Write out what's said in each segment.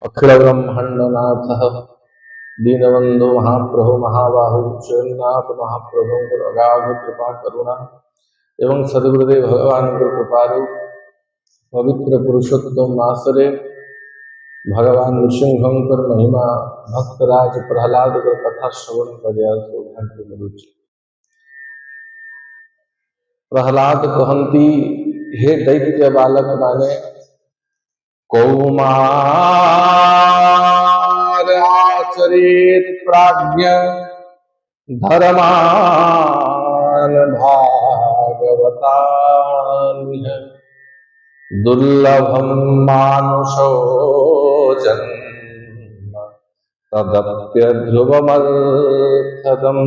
अखिल ब्रह्मांडनाथ दीनबंधु महाप्रभु महाबाहु जगन्नाथ महाप्रभु अगाध कृपा करुणा एवं सदगुरुदेव भगवान के कृपारु पवित्र पुरुषोत्तम मासरे भगवान नृसिंहंकर महिमा भक्तराज प्रहलाद कर कथा श्रवण कर सौभाग्य मरुचि प्रहलाद कहती हे दैत्य बालक माने कौमार आचरित प्राज्ञ धर्मान भागवतान दुर्लभम मानुषो जन्म तदप्य ध्रुवमर्थदम।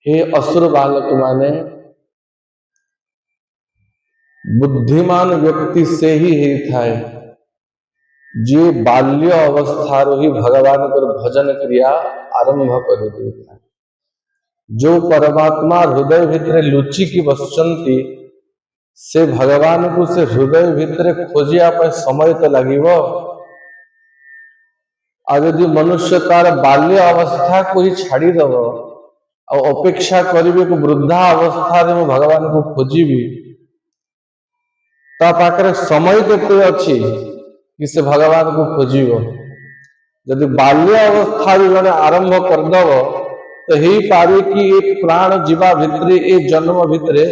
हे असुर बालक माने बुद्धिमान व्यक्ति से ही थाय जे बाल्य अवस्था ही भगवान कर भजन क्रिया आरंभ कर देता जो परमात्मा हृदय भितर लुचि की बसचंती से भगवान को से हृदय भितर खोजिया पर समय तो लगिवो। आज यदि मनुष्य तार बाल्य अवस्था को ही छाड़ी दब और अपेक्षा करिवे को वृद्धा अवस्था रे मैं भगवान को खोजिबी ता पाखरे समय केते अछि कि से भगवान को खोजिबो। यदि बाल्य अवस्था जने आरंभ करदब तो ही पारे कि एक प्राण जीवा भितरे ए जन्म भितरे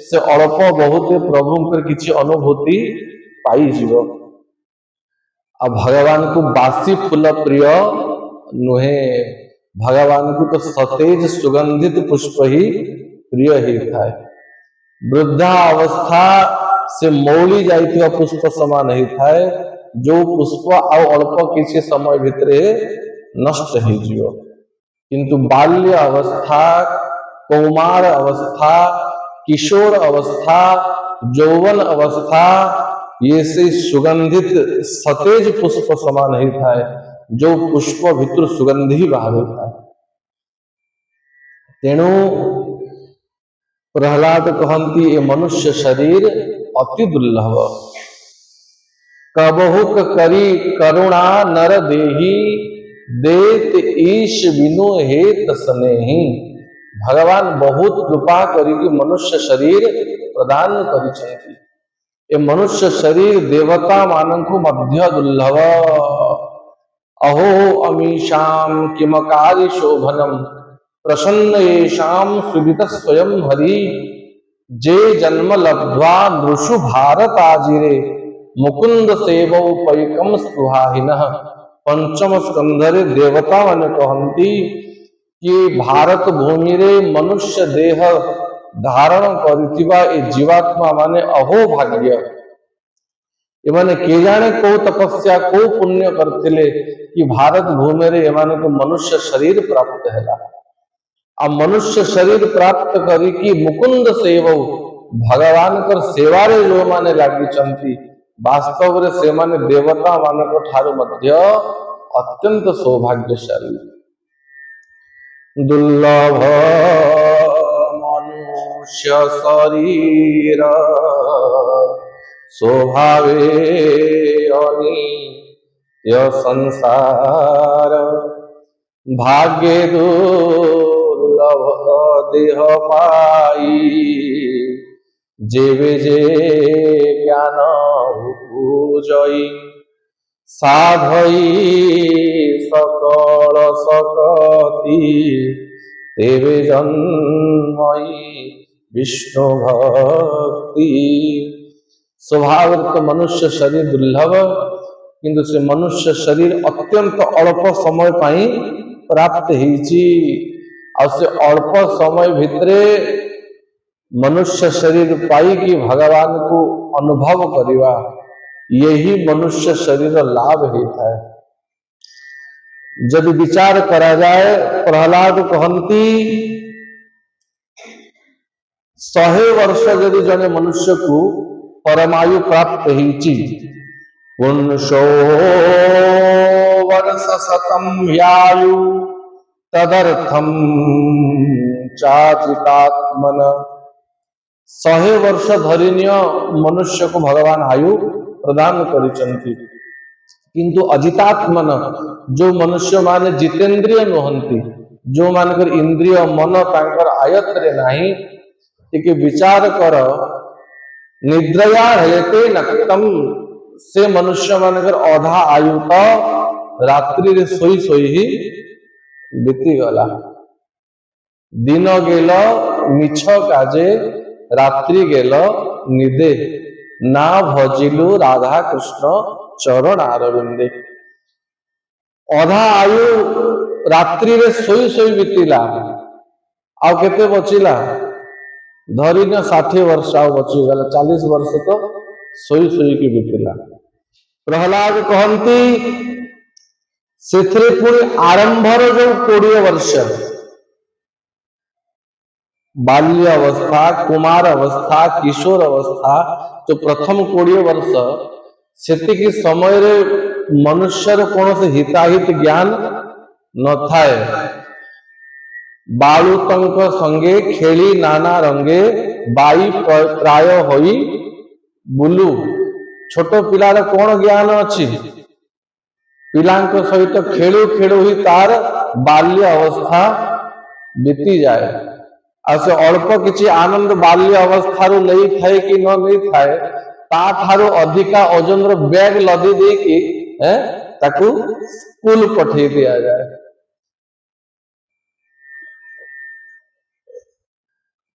से अल्प बहुत प्रभु कर किछि अनुभूति पाई जीवो। अब भगवान को बासी फूल प्रिय नुहे भगवान को तो सतेज सुगंधित पुष्प ही प्रिय ही था। वृद्धा अवस्था से मौली जाइथिबा पुष्प समान ही था जो पुष्प आउ अल्प किसी समय भितरे नष्ट ही जीव किंतु बाल्य अवस्था कौमार अवस्था किशोर अवस्था यौवन अवस्था ये से सुगंधित सतेज पुष्प समान ही था जो पुष्प भितर सुगंधी बाहर था। तेणु प्रहलाद कहती ये मनुष्य शरीर अति दुर्लभ कबहुक करी करुणा नर देही देत ईश बिनु हेत स्नेही। भगवान बहुत कृपा करी मनुष्य शरीर प्रदान करी। ये मनुष्य शरीर देवता मानक मध्य दुर्लभ अहो अमीशाम किमकारी शोभनम प्रसन्न येषाम सुदित स्वयं हरि जे जन्म लब्ध्वा नृषु भारत आजिरे मुकुंद सेवौ पैकम सुहाहिनः। पंचम स्कंधरे देवता मन कहती कि भारत भूमि रे मनुष्य देह धारण करिथिबा ए जीवात्मा माने अहो भाग्य एमाने के जाने को तपस्या को पुण्य करथिले कि भारत भूमि रे एमाने को मनुष्य शरीर प्राप्त हैला। आ मनुष्य शरीर प्राप्त करी कि मुकुंद सेवौ भगवान कर सेवा रे जो माने लागी चंती वास्तव रे से माने देवता मानक ठारू मध्य अत्यंत सौभाग्यशाली दुर्लभ मनुष्य शरीर स्वभावे अनित्य संसार भाग्य दुर्लभ देह पाई जेवे जे ज्ञान पूजई साधई सकल सकती तेवे जन्मई विष्णु भक्ति। स्वभावत मनुष्य शरीर दुर्लभ किंतु से मनुष्य शरीर अत्यंत अल्प समय पाई प्राप्त होइछि और से अल्प समय भितरे मनुष्य शरीर पाई कि भगवान को अनुभव करिवा यही मनुष्य शरीर लाभ होता है। जब विचार करा जाए प्रहलाद कहती 100 वर्ष यदि जने मनुष्य को परमायु प्राप्त होइछि पुंसो वर्ष शतम यायु तदर्थम चाचितात्मन। 100 वर्ष धरिनिय मनुष्य को भगवान आयु प्रदान करिचंती किंतु अजितात्मन जो मनुष्य माने जितेंद्रिय नुहंती, जो मानकर इंद्रिय मन तांकर आयत्रे नाही, टिके विचार कर निद्रया हेते नक्तम, से मनुष्य मानकर अधा आयु तो रात्रि रे सोई सोई ही बीती गला। दिन गेल मिछ काजे, रात्रि गेल निदे, ना भजिलु राधा कृष्ण चरण आरविंदे। अधा आयु रात्रि रे सोई सोई बीतीला, आउ केते बचिला? धरी न 60 वर्ष आउ बचीगला, 40 वर्ष तो सोई सोई की बीतीला। प्रहलाद कहती से पुणी आरंभर जो 20 वर्ष बाल्य अवस्था, कुमार अवस्था, किशोर अवस्था, जो प्रथम 20 वर्ष सेतिकी समय रे मनुष्यर कौन से हिताहित ज्ञान न थाए। बालुतंक संगे खेली नाना रंगे, बाई प्राय होई बुलू। छोट पिलार कौन ज्ञान अच्छी? पिलांक सहित खेलु खेलु ही तार बाल्य अवस्था बीती जाए। से अल्प किछि आनंद बाल्य अवस्था नहीं थाए कि नहीं थाए, ता थारु अधिका ओजन रो बैग लदी दे कि ताकू स्कूल पठे दिया जाए।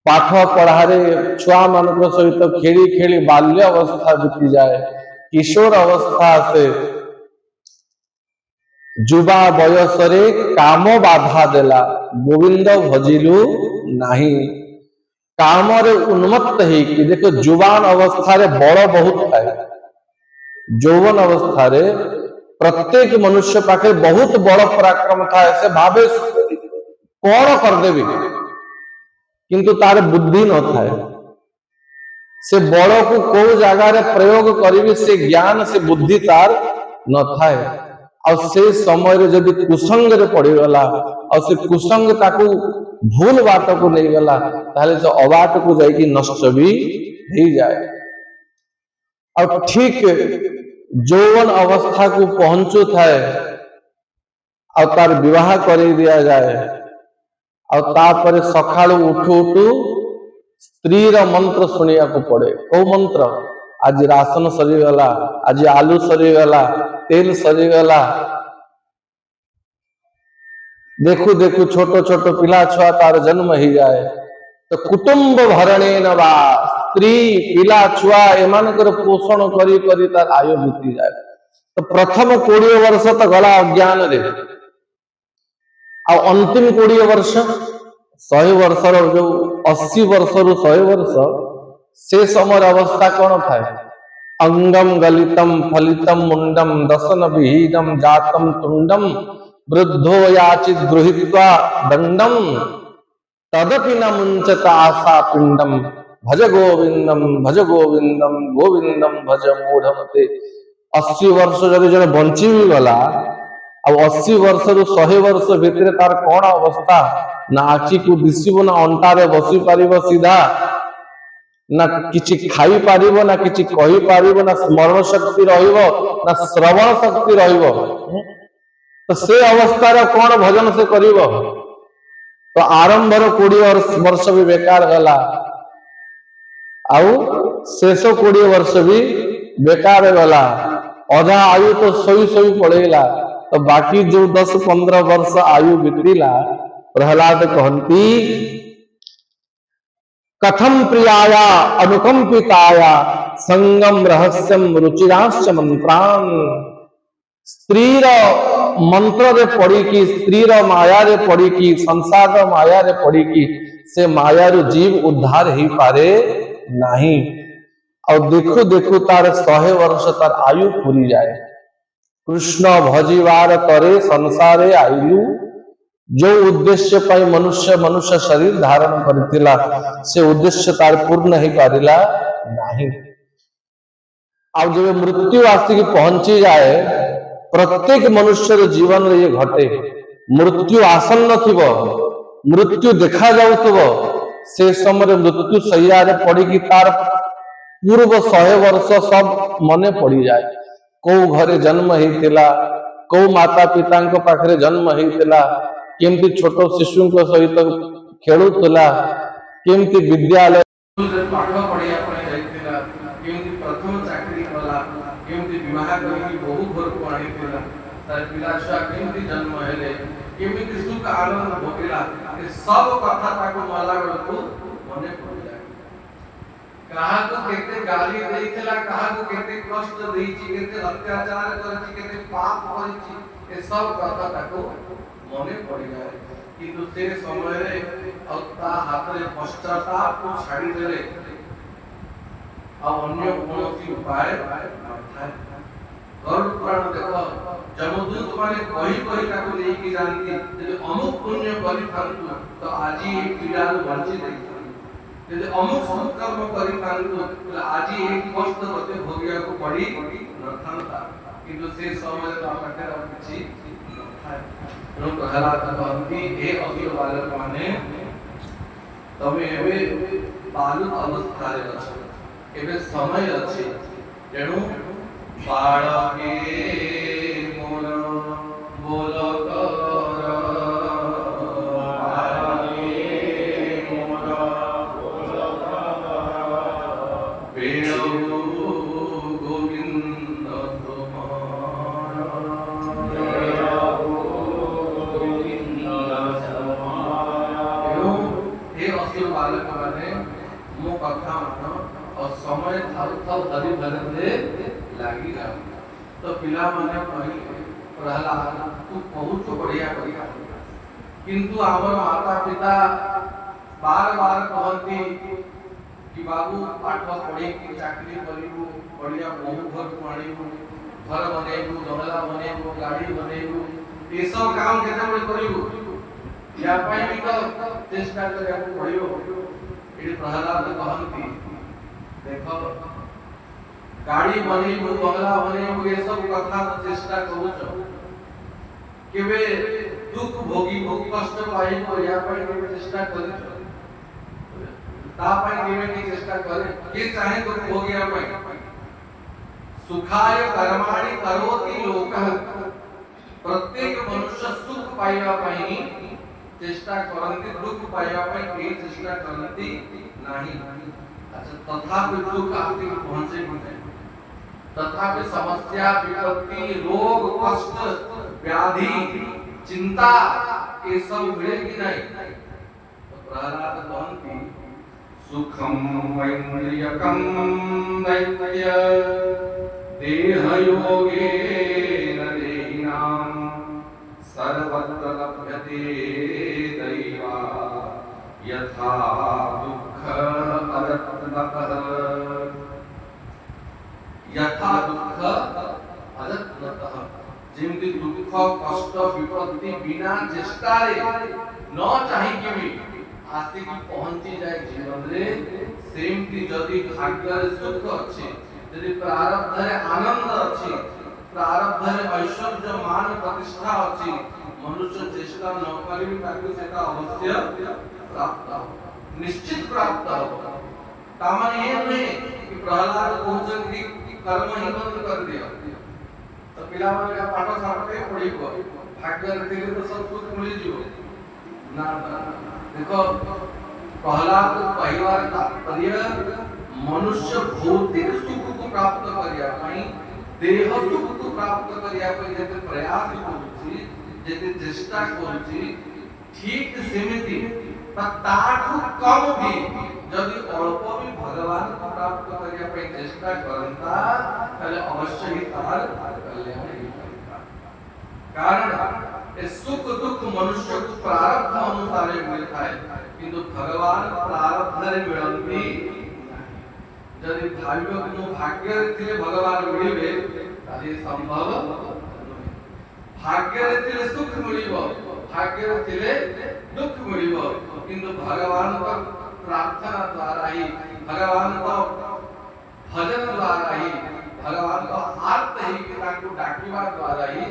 पाठ पढ़ारे छुआ मान सहित खेली खेली बाल्य अवस्था बीती जाए। किशोर अवस्था से युवा बयस रे काम बाधा देला, गोविंद भजिलु नाही। काम रे उन्मत्त ही कि देखो जुबान अवस्था रे बड़ बहुत थाए, यौवन अवस्था रे प्रत्येक मनुष्य पाखे बहुत बड़ पराक्रम थाए। से भावे कौन करदेवी, किंतु तार बुद्धि न थाए। से बड़ को को जगार प्रयोग करी से ज्ञान से बुद्धि तार न थाए। और से समय रे जदि कुसंग रे पड़ी गला और से कुसंग ताकू भूल बाट को नहीं गला, ताले से अबाट को जाई नष्ट भी हो जाए। और ठीक यौवन अवस्था को पहुंचू थाए और तार विवाह कर दिया जाए। और तापर सकाळु उठू उठू स्त्री रा मंत्र सुनिया को पड़े। को मंत्र? आज राशन सरीगला, आज आलू सरीगला, तेल सरीगला। देखू देखू छोट छोट पिला छुआ तार जन्म ही जाए। तो कुटुंब भरणे नवा स्त्री पिला छुआ एमानकर पोषण करी करी तार आयु बीती जाए। तो प्रथम 20 वर्ष तो गला अज्ञान रे, आ अंतिम 20 वर्ष 100 वर्ष जो 80 वर्ष रु 100 वर्ष से समय अवस्था कौन थाए? अंगम गलितम फलितम मुंडम दसन विहीनम जातम तुंडम वृद्धो याचित गृहीत्वा दंडम तदपि न मुंचता आशा पिंडम भज गोविंदम गोविंदम भज मूढ़मते। 80 वर्ष जब जन बंची भी गला, अब 80 वर्ष रु 100 वर्ष भितर तार कौन अवस्था? ना आखि को दिशब, ना अंटारे बसी पारिब सीधा, ना किछि खाई पारिब, ना किछि कहि पारिब, ना स्मरण शक्ति रहिबो, ना श्रवण शक्ति रहिबो। तो से अवस्था रे कौन भजन से करिबो? तो आरंभ 20 वर्ष भी बेकार गला, आउ शेष 20 वर्ष भी बेकार गला। अधा आयु तो सोई सोई पड़ेला। तो बाकी जो 10-15 वर्ष आयु बीतीला, प्रहलाद कहती कथम प्रियाया अनुकंपिताया संगम रहस्यम रुचिराश्च मंत्रान। स्त्री मंत्र रे पड़ी की, स्त्री माया रे पड़ी की, संसार माया रे पड़ी की, से माया रू जीव उद्धार ही पारे नहीं। और देखो देखो तार 100 वर्ष तार आयु पूरी जाए। कृष्ण भजिवार करे संसारे आयु, जो उद्देश्य पाई मनुष्य मनुष्य शरीर धारण करथिला, से उद्देश्य तार पूर्ण ही पारिला नहीं। अब जब मृत्यु आसिक पहुंची जाए, प्रत्येक मनुष्य जीवन रे ये घटे। मृत्यु आसन्न थिबो, मृत्यु देखा जाउथबो, से समय मृत्यु शैया रे पड़ी की तार पूर्व 100 वर्ष सब मने पड़ी जाए। को घरे जन्म होता को माता पिता पाखरे जन्म होता केमती छोट शिशु सहित खेलुला केमती विद्यालय पाठ पढ़िया केमती प्रथम चाकरी कला केमती विवाह करके बहु घर को आनीला तार पिला छुआ केमती जन्म हेले केमती सुख आनंद भोगला सब कथा ताको मला बेलू मने पड़ जाए कहा को केते गाली देइथिला कहा को केते कष्ट देइछि केते अत्याचार करछि केते पाप करछि ए सब कथा ताको मने पड़ जाए किंतु से समय रे अत्ता हाथ रे पश्चाताप को छाड़ी देले अब अन्य कौन उपाय नथाय गरुड़ पुराण देखो जमदूत माने कही कही ताको लेके जानती यदि अमुक पुण्य करि थांतु तो आज ये पीड़ा बंची देइथि यदि अमुक सत्कर्म करि थांतु तो आज ये कष्ट मते भोगिया को पड़ी नथांता किंतु से समय तो पाखरे किछि नथाय नो कहला कहंती ए असुर बालक माने तमे एबे बालक अवस्था रे अछ एबे समय अछि तेणु बाळके मोर बोल कर बाळके मोर बोल कर बेणु गोविंद सुमार गोविंद सुमार हे असुर बालक माने मो कथा मान और समय थाउ थाउ हरि भजन रे लागी जा तो पिला माने कहि प्रहलाद तू बहुत बढ़िया करिया किंतु हमर माता पिता बार बार कहती कि बाबू पाठ पढ़ी की चाकरी करिबू बढ़िया बहु घर को आनिबू घर बनेबू गमला बनेबू गाड़ी बनेबू ये सब काम केते बड़े करिबू या पाई भी तो चेष्टा करे पड़ियो एडी प्रहलाद कहंती देखो गाड़ी बनेबू बंगला बनेबू ये सब कथा चेष्टा करूछ केबे दुख भोगी भोगी कष्ट पाई को या पाई केबे चेष्टा करिछ ता पाई केबे की चेष्टा करे के चाहे तो भोगिया पाई सुखाय कर्माणि करोति लोकः प्रत्येक मनुष्य सुख पाइबा पाई चेष्टा करंती दुख पाइबा पाई के चेष्टा करंती नाही अच्छा तथापि दुख आके पहुंचे नहीं तथापि समस्या विपत्ति रोग कष्ट व्याधि चिंता ये सब मिलेगी नहीं तो प्रहलाद कहती सुखम वैन्द्रियकम दैत्य देह योगेन देहिनां सर्वत्र लभ्यते दैवा यथा दुःख अरत्नतः यथा दुःख अरत्नतः जेमति दुःख कष्ट विपत्ति बिना चेष्टा रे न चाहि के भी आस्ति की पहुंची जाए जीवन रे सेमति जदि भाग्य रे सुख अछि यदि प्रारब्ध रे आनंद अछि प्रारब्ध रे ऐश्वर्य मान प्रतिष्ठा अछि मनुष्य चेष्टा न करि ताकि सेटा अवश्य प्राप्त हो निश्चित प्राप्त हो तामने ये नहीं कि प्रहलाद पहुंचन की कर्म ही बंद कर दिया तो पिला माने का पाठ सारते पड़िबो भाग्य रे तो सब सुख मिल जिवो ना देखो प्रहलाद परिवार तात्पर्य मनुष्य भौतिक सुख को प्राप्त करिया पई देह सुख को प्राप्त करिया पई जते प्रयास करूची जते चेष्टा करूची ठीक सेमिति ताठु कम भी जदि अल्प भी भगवान को प्राप्त करिया पई चेष्टा करंता तले अवश्य ही तार कल्याण होइता कारण ए सुख दुख मनुष्य को प्रारब्ध अनुसार मिलता है किंतु भगवान प्रारब्ध रे मिलंती जदि भाग्य को भाग्य थिले भगवान मिलिबे ताले संभव भाग्य रे थिले सुख मिलिबो भाग्य रे थिले दुख मिलिबो किंतु भगवान का प्रार्थना द्वारा ही भगवान का भजन द्वारा ही भगवान का आर्त ही कि ताकू डाकिवा द्वारा ही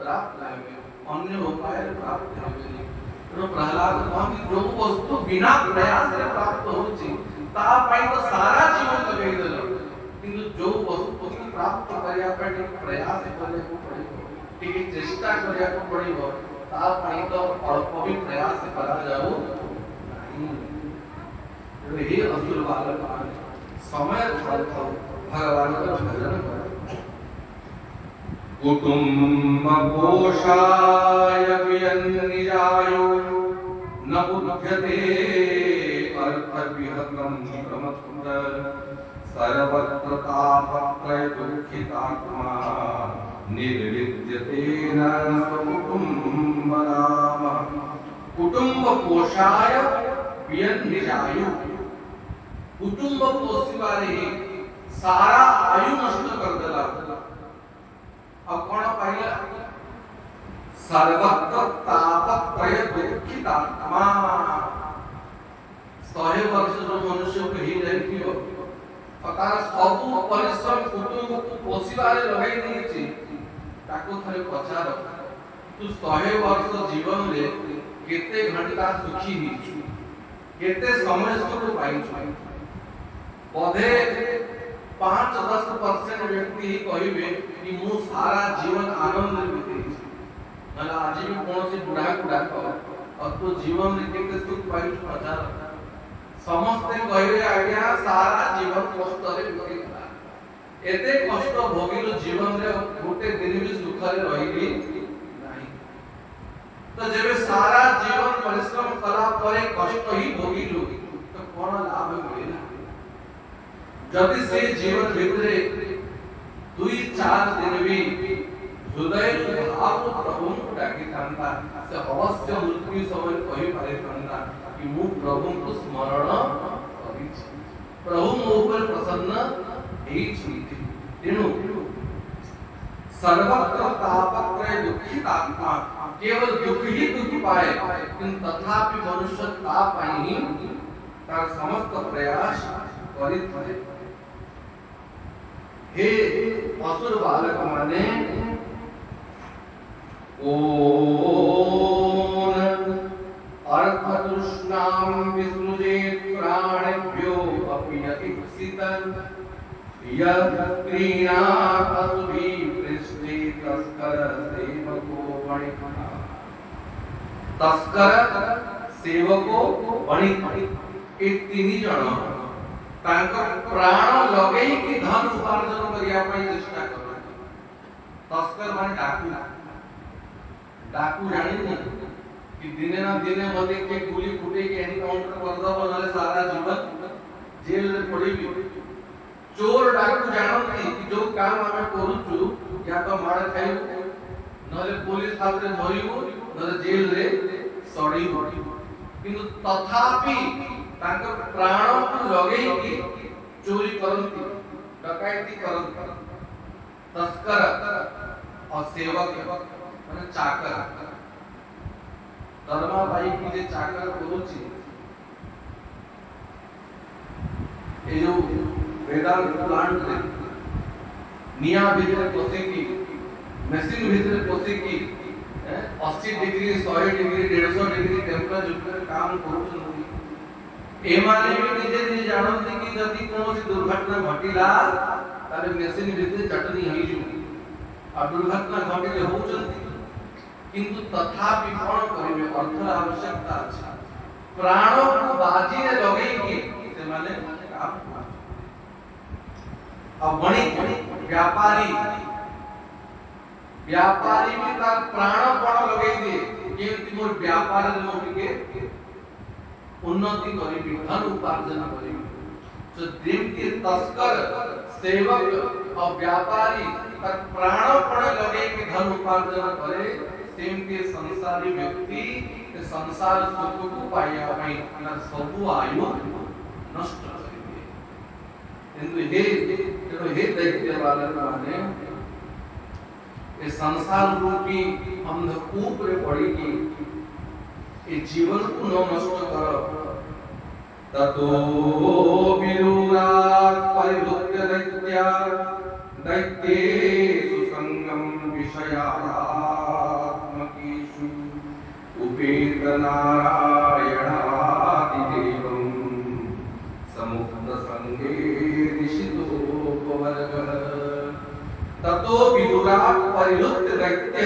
प्राप्त होवे अन्य उपाय प्राप्त होवे तो प्रहलाद कहन जो वस्तु बिना प्रयास से प्राप्त होची ता पाई तो सारा जीवन लगेई देलो किंतु जो वस्तु प्राप्त करिया पे प्रयास करने को पड़िबो, टिके चेष्टा करिया को पड़िबो, ता पई तो अल्प भी प्रयास करा जाऊ नहीं। यही असुर बालक समय भगवान का भजन करो। कुटुम्ब पोषाय वियन्निजायो न बुध्यते अर्थविहतं प्रमत्त सर्वत्र तापत्रय दुःखितात्मा निर्विद्यते न स्वकुटुम्बनाम। कुटुम्ब पोषाय वियन्निजायो, कुटुम्ब पोषिबारे सारा आयु नष्ट कर देला। अब कौन पाइला? सर्वत्र तापत्रय दुःखितात्मा। 100 वर्ष जो मनुष्य कही रहिथियो तार सब परिश्रम कुटुंब को पोषिबारे लगाई देछि, ताको थरे पचार तू 100 वर्ष जीवन रे केते घंटा सुखी हिछु, केते समय सुख पाइछु? पधे 5-10% व्यक्ति ही कहिबे कि मु सारा जीवन आनंद रे बितेछि, नला आज भी कोनोसी बुढ़ा कुडा और तो जीवन रे केते सुख पाइछु पचार? समस्ते कहबे आज्ञा सारा जीवन कष्ट रे बितेला, एते कष्ट भोगिलो जीवन रे गोटे दिन भी सुख रे रहिली नाही। तो जेबे सारा जीवन परिश्रम कला परे कष्ट ही भोगिलु तो कोन लाभ मिलेला? जदि से जीवन भितरे 2-4 दिन भी हृदय भाव प्रभु को डाकी थांता, से अवश्य मृत्यु समय कहि पारे थांता कि मु प्रभु को स्मरण करिछि, प्रभु मो ऊपर प्रसन्न हेछि। तेनु सर्वत्र तापत्रय दुःखितात्मा, केवल दुख ही दुख पाए, किंतु तथापि मनुष्य ताप पाई तार समस्त प्रयास करित। हे असुर बालक माने ओन अर्थ तृष्णाम विसृजेत प्राणेभ्यो अपि इप्सित यत्रीणात् असुभि पृष्ठे तस्कर सेवको वणिक। तस्कर सेवको वणिक ए 3 जण प्राण लगे कि धन उपार्जन करिया पई चेष्टा करथि। तस्कर माने डाकू, डाकू जानि कि दिने ना दिने मते के गोली फुटे के एनकाउंटर कर दब नले सारा जीवन जेल रे पड़िबी। चोर डाकू जानथि कि जो काम आमे करूछु या तो मार खाइबो, नले पुलिस हाथ रे मरिबो, नले जेल रे सड़ीबो, किंतु तथापि तांकर प्राण को लगे कि चोरी करंती, डकैती करंती। तस्कर और सेवक माने चाकर, दरमा भाई की जे चाकर करूची ए जो वेदांत प्लांट रे निया भीतर पसे की मशीन भीतर पसे की 80 डिग्री 100 डिग्री 150 डिग्री टेम्परेचर काम करूछन। एमाने भी निजे निजे जानते कि जदि कोनोसी दुर्घटना घटिला तारे मेसिन भीतर चटनी होई जु आ दुर्घटना घटिले होउचंती, किंतु तथापि कोन करिवे? अर्थ आवश्यकता अछि, प्राण को बाजी रे लगै कि से माने काम। अब वणिक व्यापारी, व्यापारी भी तार प्राण कोन लगै दे केमति मोर व्यापार रे मोटिके उन्नति करिबी, धन उपार्जन करिबी। तो जेमति तस्कर सेवक और व्यापारी तर प्राण पड़े लगे कि धन उपार्जन करे, सेमति संसारी व्यक्ति संसार सुख को पाइया पई ना सब आयु नष्ट करिबे। किंतु हे दैत्य वाला माने ए संसार रूपी अंधकूप रे पड़ी की ए जीवन को न नष्ट कर। ततो विरूरात् परिवृत्य दैत्या दैत्येषु संगम विषयात्मकेषु उपेत नारायणादिदेवं समुक्त संगे दिशितोपवर्गः। परिलुप्त दैत्य,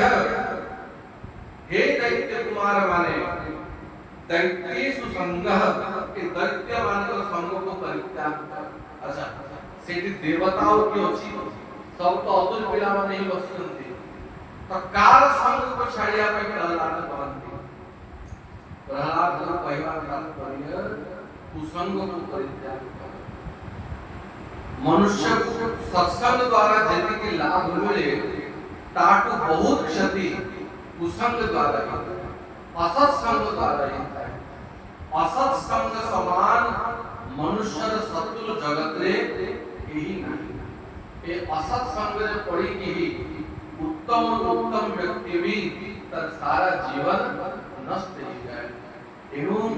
हे दैत्य कुमार माने दैत्येषु संगः, के दैत्य मानकर संग को परित्याग कर। अच्छा सेठी देवताओं की अछि सब तो असुर पिला माने ही बसुंती तो कार संग को छाड़िया पे प्रहलाद कहंती। प्रहलाद को कहवा प्राप्त करिय कुसंग को परित्याग कर। मनुष्य सत्संग द्वारा जति के लाभ मिले ताटू बहुत क्षति कुसंग द्वारा ही, असत्संग द्वारा ही। असत्संग समान मनुष्य शत्रु जगत रे यही नहीं। ये असत्संग रे पड़ी की ही उत्तम उत्तम व्यक्ति भी तर सारा जीवन नष्ट हो जाए। एवं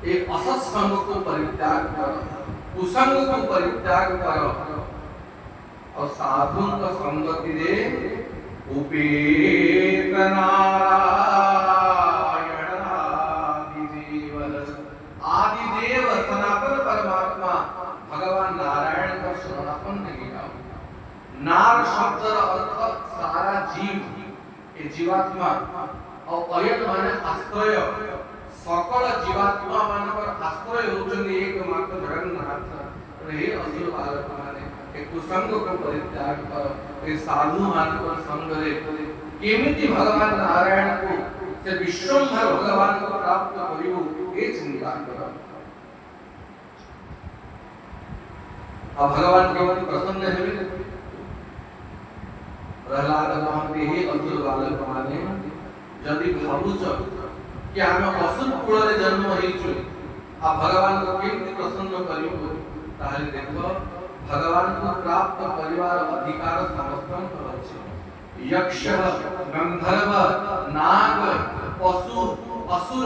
एक असत्संग को परित्याग करो, कुसंग को परित्याग करो और साधु का संगति दे उपेत नारायण आदिदेव सनातन परमात्मा भगवान नारायण का शरणापन किया। नार शब्द अर्थ सारा जीव, ये जीवात्मा और अयन माने आश्रय, सकल जीवात्मा मानकर आश्रय होचंदी एकमात्र जगन्नाथ। हे असुर बालक माने ए कुसंग को परित्याग कर, ए साधु मानकर संग रे केमिति भगवान नारायण को से विश्वंभर भगवान को प्राप्त करियो ए चिंता कर। अब भगवान केवल प्रसन्न हेबे। प्रहलाद कहते हे असुर बालक माने जदि भाबुच कि आमे असुर कुल रे जन्म हेइछु आ भगवान को केमिति प्रसन्न करियो ताहले देखो भगवान को प्राप्त परिवार अधिकार समस्त अछि। यक्ष गंधर्व नाग पशु असुर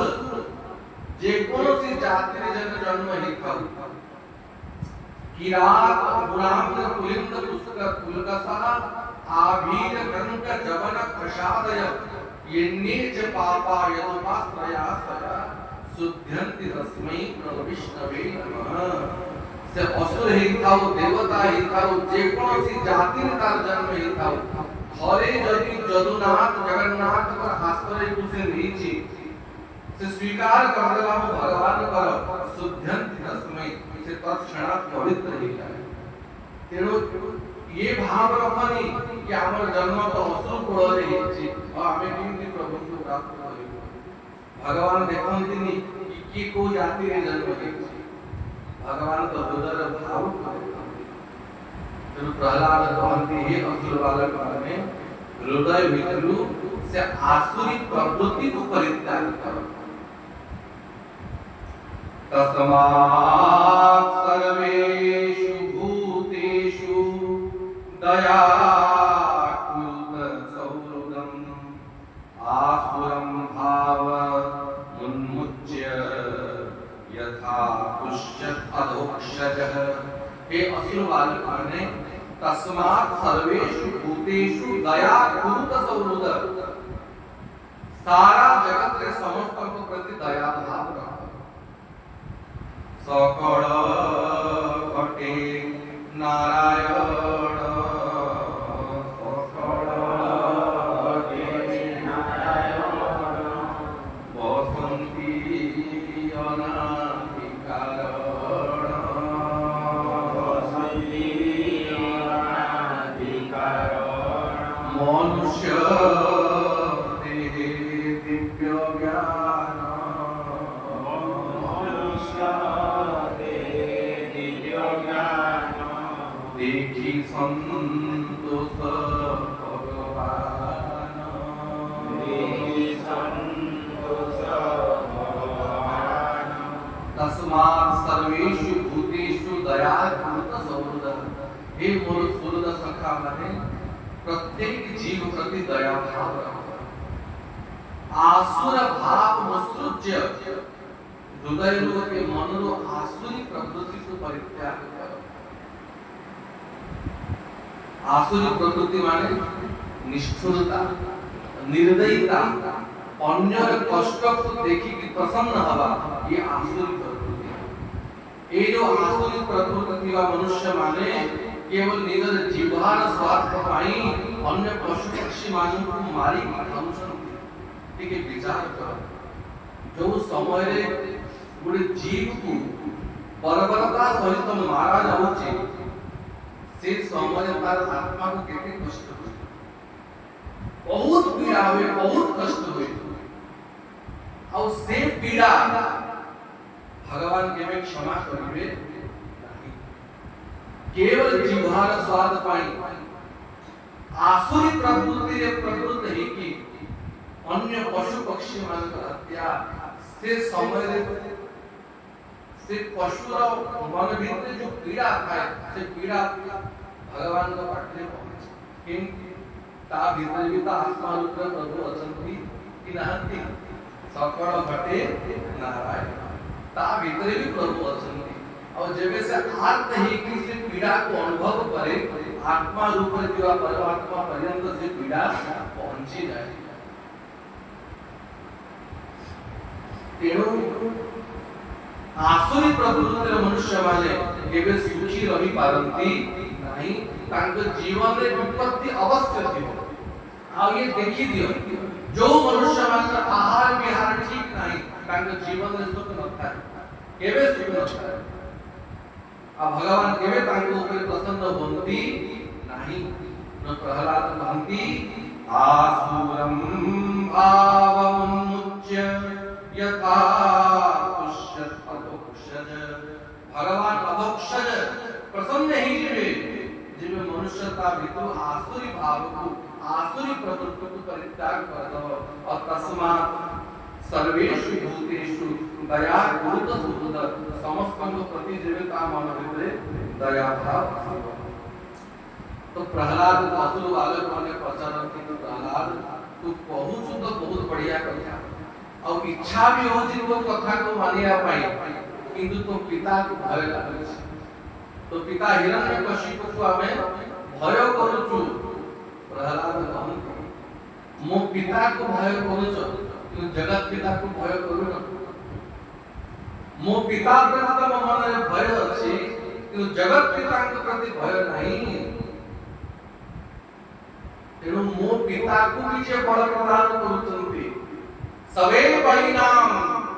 जे कोनोसी जाति रे जन्म हेइथाउ किरात गुलाम कुलिंद पुस्तक कुलकसा आभीर गणक जवन प्रसादय येन्नेच पापा यदुपाश्रया सदा शुद्धंति तस्मै प्रविष्णवे नमः। से असुर हेइथाउ देवता हेइथाउ जे कोनोसी जाति रे तार जन्म हेइथाउ घरे जदि जदुनाथ जगन्नाथ को आश्रय कुसे नीची से स्वीकार कर देला भगवान कर शुद्धंति तस्मै से तत्क्षणात् पवित्र हो जाए। तेणु ये भाव रखनी कि हमर जन्म तो असुर कुल रे हेछि और हमें केमति प्रभु को प्राप्त करियो। भगवान देखंतिनी कि को जाति रे जन्म हेछि, भगवान तो हृदय भाव तेणु प्रहलाद कहंती हे असुर बालक माने हृदय भितरु से आसुरी प्रवृत्ति को परित्याग करो। तस्मात् सर्वेषु भूतेषु दया सौहृदम् आसुरं भाव उन्मुच्य यथा पुष्यत् अधोक्षजः। हे असुर बालक माने तस्मात् सर्वेषु भूतेषु दया सौहृद, सारा जगत रे समस्त को प्रति दया भाव रखो। सकल घटे नारायण सकल घटे नारायण बसंती अनाधिकारण बसंती अनाधिकारण मनुष्य देहे दिव्य ज्ञान देखी संतोष भगवान देखी संतोष भगवान। तस्मात् सर्वेषु भूतेषु दया सौहृद। हे मोर सुहृद सखा माने प्रत्येक जीव प्रति दया भाव रखो। आसुर भाव मुसृज्य हृदय के मन आसुरी प्रवृत्ति को परित्याग करो। आसुरी प्रवृत्ति माने निष्ठुरता, निर्दयता, अन्य कष्ट को देखी कि प्रसन्न हवा, ये आसुरी प्रवृत्ति। ये जो आसुरी प्रवृत्ति का मनुष्य माने केवल निज जीवार स्वार्थ पाई अन्य पशु पक्षी मानू को मारी खाउछंती टिके विचार कर जो समय रे गुडे जीव को बर्बरता सहित मारा जाउची से समय तार आत्मा को केते कष्ट होय बहुत पीड़ा हुए बहुत कष्ट हुए और से पीड़ा भगवान केवे क्षमा करिवे केवल जीवार स्वाद पाई आसुरी प्रवृत्ति रे प्रवृत्त है कि अन्य पशु पक्षी मान हत्या से समय रे से पशु मन भीतर जो पीड़ा थाए से पीड़ा भगवान का पाटले पहुंचे किंतु ता भीतर भी ता आत्मा रूप प्रभु अचंती कि नहंती सकल घटे नारायण ता भीतर भी प्रभु अचंती और जब से आत्म ही कि से पीड़ा को अनुभव करे आत्मा रूप जो परमात्मा पर्यंत से पीड़ा पहुंची जाए तेणु आसुरी प्रवृत्ति मनुष्य माने केवे सुखी रही पारंती नहीं तांको जीवन रे विपत्ति अवश्य थियो आ ये देखि दियो जो मनुष्य माने आहार विहार ठीक नहीं तांको जीवन रे सुख नथा केवे सुख नथा आ भगवान केवे तांको ऊपर प्रसन्न होंती नहीं न प्रहलाद कहंती आसुरम भावमुच्य यथा पुष्यत अधोक्षज भगवान अधोक्षज प्रसन्न ही जिवे मनुष्यता भीतर आसुरी भाव को आसुरी प्रवृत्ति को परित्याग कर दो और तस्मात् सर्वेषु भूतेषु दया भूत सुहृद समस्त को प्रति जीविता मन भीतर दया भाव तो प्रहलाद असुर वाले माने प्रचार की तो प्रहलाद तू पहुंच तो बहुत बढ़िया करिया और इच्छा भी हो जी वो कथा को मानिया पाई किंतु तो पिता को भय लागे तो पिता हिरण्यकशिपु को हमें भय करूछु प्रहलाद कहन मो पिता को भय करूछु कि जगत पिता को भय करू न मो पिता प्रति तो मन रे भय अछि कि जगत पिता के प्रति भय नहीं तेणु मो पिता को किछे बल प्रदान करूछंती सबे परिणाम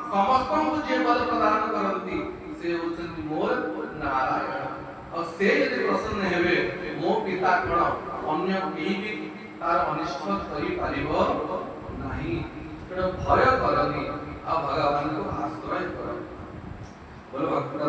समस्त को जे बल प्रदान करंती से होचंती मोर नारायण और से यदि प्रसन्न हेबे मो पिता कण अन्य केही भी तार अनिष्ट करि पारिबो नहीं तेणु भय करनी आ भगवान को आश्रय कर बोलो भक्त